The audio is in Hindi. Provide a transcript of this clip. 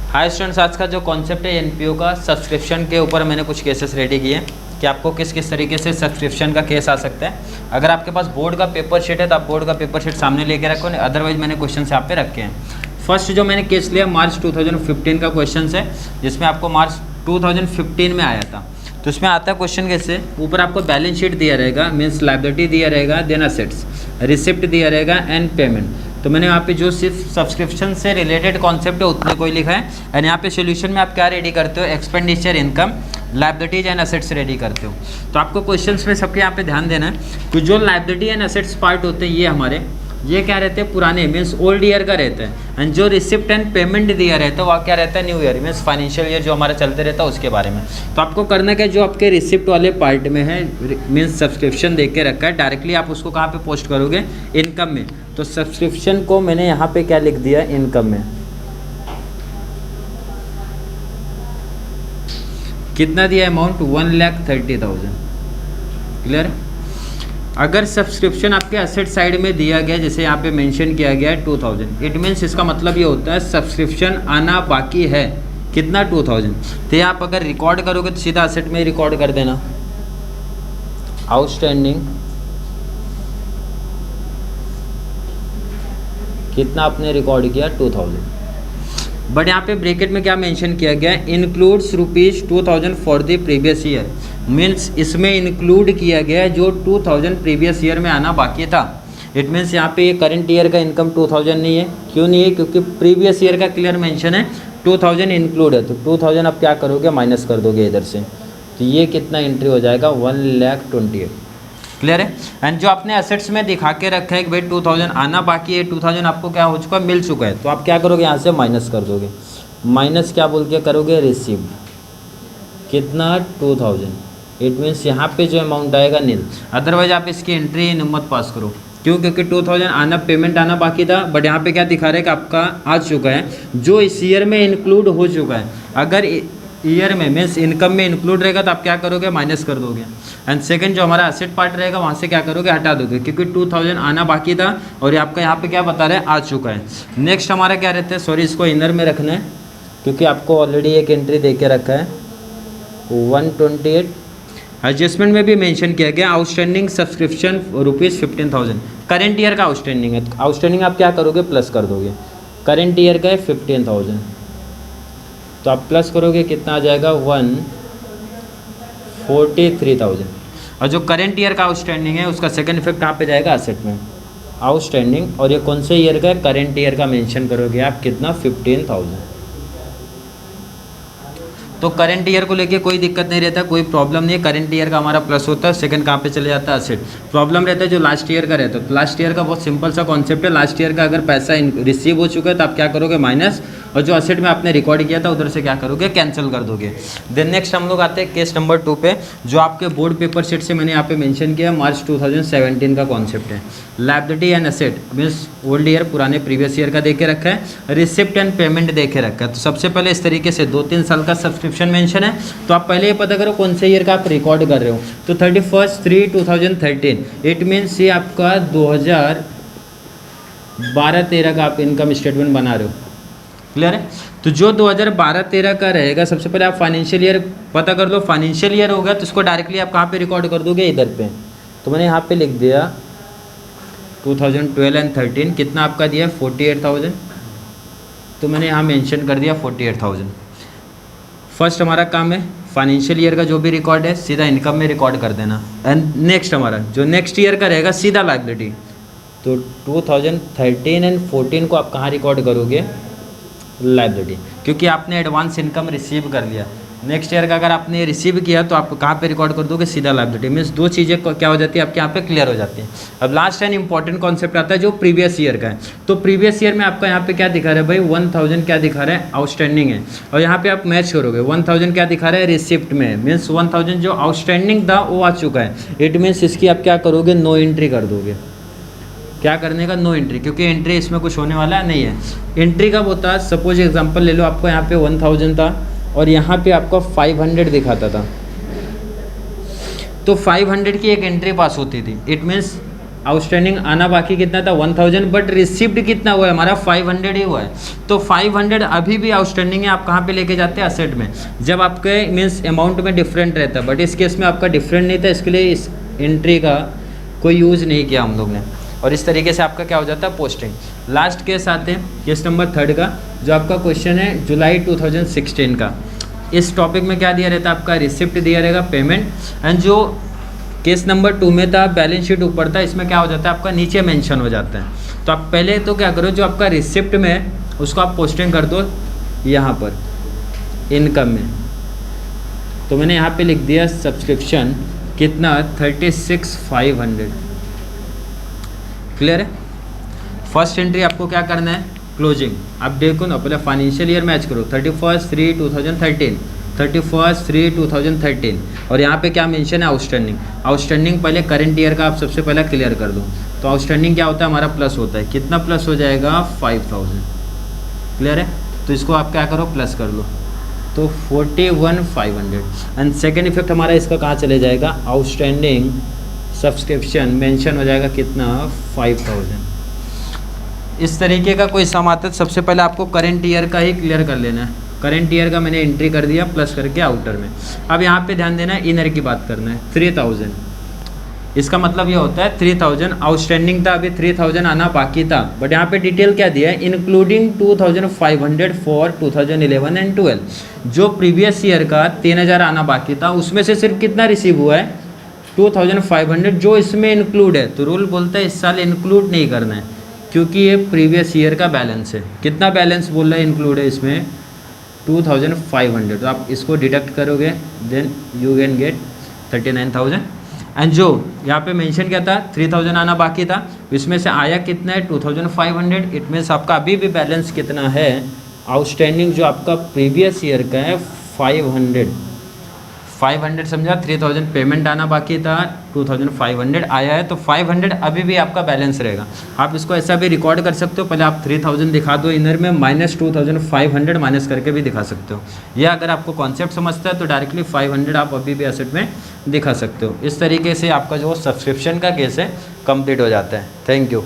हाय स्टूडेंट्स, आज का जो कॉन्सेप्ट है एनपीओ का सब्सक्रिप्शन के ऊपर मैंने कुछ केसेस रेडी किए कि आपको किस किस तरीके से सब्सक्रिप्शन का केस आ सकता है। अगर आपके पास बोर्ड का पेपर शीट है तो आप बोर्ड का पेपर शीट सामने लेके रखो, अदरवाइज मैंने क्वेश्चन यहाँ पे रखे हैं। फर्स्ट जो मैंने केस लिया मार्च 2015 का क्वेश्चन है, जिसमें आपको मार्च 2015 में आया था। तो इसमें आता है क्वेश्चन कैसे, ऊपर आपको बैलेंस शीट दिया रहेगा, मीन्स लायबिलिटी दिया रहेगा, देन असेट्स, रिसिप्ट दिया रहेगा एंड पेमेंट। तो मैंने यहाँ पे जो सिर्फ सब्सक्रिप्शन से रिलेटेड कॉन्सेप्ट है उतने कोई लिखा है। एंड यहाँ पे सोल्यूशन में आप क्या रेडी करते हो, expenditure, income, liabilities and assets ready करते हो। तो आपको क्वेश्चंस में सबके यहाँ पे ध्यान देना है कि जो लायबिलिटी एंड असेट्स पार्ट होते हैं ये क्या रहते हैं, पुराने मीन्स ओल्ड ईयर का रहता है। एंड जो रिसिप्ट एंड पेमेंट दिया रहता है वह क्या रहता है, new year means financial year जो हमारा चलते रहता है उसके बारे में। तो आपको करना क्या, जो आपके रिसिप्ट वाले पार्ट में है मीन्स सब्सक्रिप्शन देख के रखा है, डायरेक्टली आप उसको कहाँ पे पोस्ट करोगे, इनकम में। तो सब्सक्रिप्शन को मैंने यहाँ पे क्या लिख दिया, इनकम में। कितना दिया अमाउंट, 1,30,000। क्लियर। अगर सब्सक्रिप्शन आपके असेट साइड में दिया गया, जैसे यहाँ पे मेंशन किया गया है 2000, इट मीन्स इसका मतलब ये होता है सब्सक्रिप्शन आना बाकी है, कितना 2000। तो ये आप अगर रिकॉर्ड करोगे तो सीधा असेट में रिकॉर्ड कर देना, आउटस्टैंडिंग कितना आपने रिकॉर्ड किया, 2000। बट यहाँ पे ब्रैकेट में क्या मेंशन किया गया, includes ₹2000 for the previous year. Means इसमें इंक्लूड किया गया है जो 2000 प्रीवियस ईयर में आना बाकी था। इट मीन्स यहाँ पे ये करंट ईयर का इनकम 2000 नहीं है। क्यों नहीं है, क्योंकि प्रीवियस ईयर का क्लियर मेंशन है, 2000 इंक्लूड है। तो 2000 आप क्या करोगे, माइनस कर दोगे इधर से। तो ये कितना एंट्री हो जाएगा, 1,28,000। क्लियर है। एंड जो आपने असेट्स में दिखा के रखा है कि भाई 2000 आना बाकी है, 2000 आपको क्या हो चुका है, मिल चुका है। तो आप क्या करोगे, यहाँ से माइनस कर दोगे। माइनस क्या बोल के करोगे, रिसीव कितना, 2000। इट मीन्स यहाँ पे जो अमाउंट आएगा नील। अदरवाइज आप इसकी एंट्री मत पास करो। क्यों, क्योंकि 2000 आना, पेमेंट आना बाकी था। बट यहाँ पे क्या दिखा रहा है कि आपका आ चुका है, जो इस ईयर में इंक्लूड हो चुका है। अगर ईयर में मीन्स इनकम में इंक्लूड रहेगा तो आप क्या करोगे, माइनस कर दोगे। एंड सेकंड जो हमारा असेट पार्ट रहेगा वहाँ से क्या करोगे, हटा दोगे, क्योंकि 2000 आना बाकी था और ये आपका यहाँ पे क्या बता रहा है, आ चुका है। नेक्स्ट हमारा क्या रहता है, सॉरी इसको इनर में रखना है क्योंकि आपको ऑलरेडी एक एंट्री दे के रखा है, 128। एडजस्टमेंट में भी मेंशन किया गया आउटस्टैंडिंग सब्सक्रिप्शन ₹15,000। करेंट ईयर का आउटस्टैंडिंग है। आउटस्टैंडिंग आप क्या करोगे, प्लस कर दोगे। करेंट ईयर का है 15,000, तो आप प्लस करोगे, कितना आ जाएगा, 143,000। और जो करेंट ईयर का आउटस्टैंडिंग है उसका सेकंड इफेक्ट कहाँ पे जाएगा, असेट में, आउटस्टैंडिंग। और ये कौन से ईयर का है, करेंट ईयर का मेंशन करोगे आप, कितना, 15,000। तो करंट ईयर को लेके कोई दिक्कत नहीं रहता, कोई प्रॉब्लम नहीं है। करंट ईयर का हमारा प्लस होता है, सेकंड कहाँ पे चले जाता है, असेट। प्रॉब्लम रहता है जो लास्ट ईयर का रहता है। तो लास्ट ईयर का बहुत सिंपल सा कॉन्सेप्ट है, लास्ट ईयर का अगर पैसा रिसीव हो चुका है तो आप क्या करोगे, माइनस, और जो असेट में आपने रिकॉर्ड किया था उधर से क्या करोगे, कैंसिल कर दोगे। देन नेक्स्ट हम लोग आते हैं केस नंबर 2 पे, जो आपके बोर्ड पेपर शीट से मैंने यहाँ पे मेंशन किया, मार्च 2017 का कॉन्सेप्ट है। Liability and asset means old year, पुराने प्रीवियस ईयर का देके रखा है, रिसिप्ट एंड पेमेंट देके रखा है। तो सबसे पहले इस तरीके से 2-3 साल का सब्सक्रिप्शन मेंशन है, तो आप पहले ये पता करो कौन से ईयर का आप रिकॉर्ड कर रहे हो। तो 31/3/2013, इट मीन्स ये आपका 2012-13 का आप इनकम स्टेटमेंट बना रहे हो। क्लियर है। तो जो 2012-13 का रहेगा, सबसे पहले आप फाइनेंशियल ईयर पता कर लो। फाइनेंशियल ईयर होगा तो इसको डायरेक्टली आप कहाँ पे रिकॉर्ड कर दोगे, इधर पे। तो मैंने यहाँ पे लिख दिया 2012 एंड 13, कितना आपका दिया, 48,000। तो मैंने यहाँ मेंशन कर दिया 48,000। फर्स्ट हमारा काम है फाइनेंशियल ईयर का जो भी रिकॉर्ड है सीधा इनकम में रिकॉर्ड कर देना। एंड नेक्स्ट हमारा जो नेक्स्ट ईयर का रहेगा सीधा लायबिलिटी। तो 2013 एंड 14 को आप कहाँ रिकॉर्ड करोगे, लायबिलिटी, क्योंकि आपने एडवांस इनकम रिसीव कर लिया। नेक्स्ट ईयर का अगर आपने रिसीव किया तो आप कहाँ पे रिकॉर्ड कर दोगे, सीधा लायबिलिटी। मीन्स दो चीज़ें क्या हो जाती है आपके यहाँ पे क्लियर हो जाती हैं। अब लास्ट एंड इंपॉर्टेंट कॉन्सेप्ट आता है जो प्रीवियस ईयर का है। तो प्रीवियस ईयर में आपका यहाँ पे क्या दिखा रहा है भाई, 1000 क्या दिखा रहा है, आउटस्टैंडिंग है। और यहाँ पे आप मैच करोगे, 1000 क्या दिखा रहा है, रिसिप्ट में। मीन्स 1000 जो आउटस्टैंडिंग था वो आ चुका है। इट मीन्स इसकी आप क्या करोगे, नो एंट्री कर दोगे। क्या करने का, नो एंट्री, क्योंकि एंट्री इसमें कुछ होने वाला नहीं है। एंट्री कब होता है, सपोज एग्जांपल ले लो, आपको यहाँ पे 1000 था और यहाँ पे आपको 500 दिखाता था, तो 500 की एक एंट्री पास होती थी। इट मीन्स आउटस्टैंडिंग आना बाकी कितना था 1000, बट रिसिप्ट कितना हुआ है हमारा 500 ही हुआ है। तो 500 अभी भी आउटस्टैंडिंग है, आप कहाँ पे लेके जाते हैं असेट में, जब आपके मीन्स अमाउंट में डिफरेंट रहता है, बट इस केस में आपका डिफरेंट नहीं था, इसके लिए इस एंट्री का कोई यूज़ नहीं किया हम लोग ने, और इस तरीके से आपका क्या हो जाता है पोस्टिंग। लास्ट केस आते हैं केस नंबर 3 का, जो आपका क्वेश्चन है जुलाई 2016 का। इस टॉपिक में क्या दिया रहता है आपका रिसिप्ट दिया रहेगा पेमेंट, एंड जो केस नंबर 2 में था बैलेंस शीट ऊपर था, इसमें क्या हो जाता है आपका नीचे मेंशन हो जाता है। तो आप पहले तो क्या करो, जो आपका रिसिप्ट में उसको आप पोस्टिंग कर दो यहाँ पर इनकम में। तो मैंने यहाँ पे लिख दिया सब्सक्रिप्शन कितना 36,500। क्लियर है। फर्स्ट एंट्री आपको क्या करना है क्लोजिंग, आप देखो ना पहले फाइनेंशियल ईयर मैच करो 31/3/2013, 31/3/2013, और यहाँ पे क्या मेंशन है आउटस्टैंडिंग। आउटस्टैंडिंग पहले करंट ईयर का आप सबसे पहले क्लियर कर दो। तो आउटस्टैंडिंग क्या होता है हमारा प्लस होता है, कितना प्लस हो जाएगा 5000। क्लियर है। तो इसको आप क्या करो प्लस कर लो, तो 41,500। एंड सेकेंड इफेक्ट हमारा इसका कहाँ चले जाएगा, आउटस्टैंडिंग सब्सक्रिप्शन मेंशन हो जाएगा कितना 5000। इस तरीके का कोई सम आता है, सबसे पहले आपको करंट ईयर का ही क्लियर कर लेना है। करंट ईयर का मैंने एंट्री कर दिया प्लस करके आउटर में। अब यहाँ पे ध्यान देना है, इनर की बात करना है 3000। इसका मतलब ये होता है 3000 आउटस्टैंडिंग था, अभी 3000 आना बाकी था, बट यहाँ पे डिटेल क्या दिया है, इंक्लूडिंग 2500 फॉर 2011 एंड 12। जो प्रीवियस ईयर का 3000 आना बाकी था, उसमें से सिर्फ कितना रिसीव हुआ है 2500, जो इसमें इंक्लूड है। तो रूल बोलता है इस साल इंक्लूड नहीं करना है, क्योंकि ये प्रीवियस ईयर का बैलेंस है। कितना बैलेंस बोल रहा है इंक्लूड है इसमें 2500। तो आप इसको डिडक्ट करोगे, then you can get 39,000। And जो यहाँ पे मेंशन किया था 3000 आना बाकी था, इसमें से आया कितना है 2500। इट मीन्स आपका अभी भी बैलेंस कितना है आउटस्टैंडिंग, जो आपका प्रीवियस ईयर का है 500 समझा। 3000 पेमेंट आना बाकी था, 2500 आया है, तो 500 अभी भी आपका बैलेंस रहेगा। आप इसको ऐसा भी रिकॉर्ड कर सकते हो, पहले आप 3000 दिखा दो इनर में, माइनस 2500 माइनस करके भी दिखा सकते हो, या अगर आपको कॉन्सेप्ट समझता है तो डायरेक्टली 500 आप अभी भी एसेट में दिखा सकते हो। इस तरीके से आपका जो सब्सक्रिप्शन का केस है कंप्लीट हो जाता है। Thank you.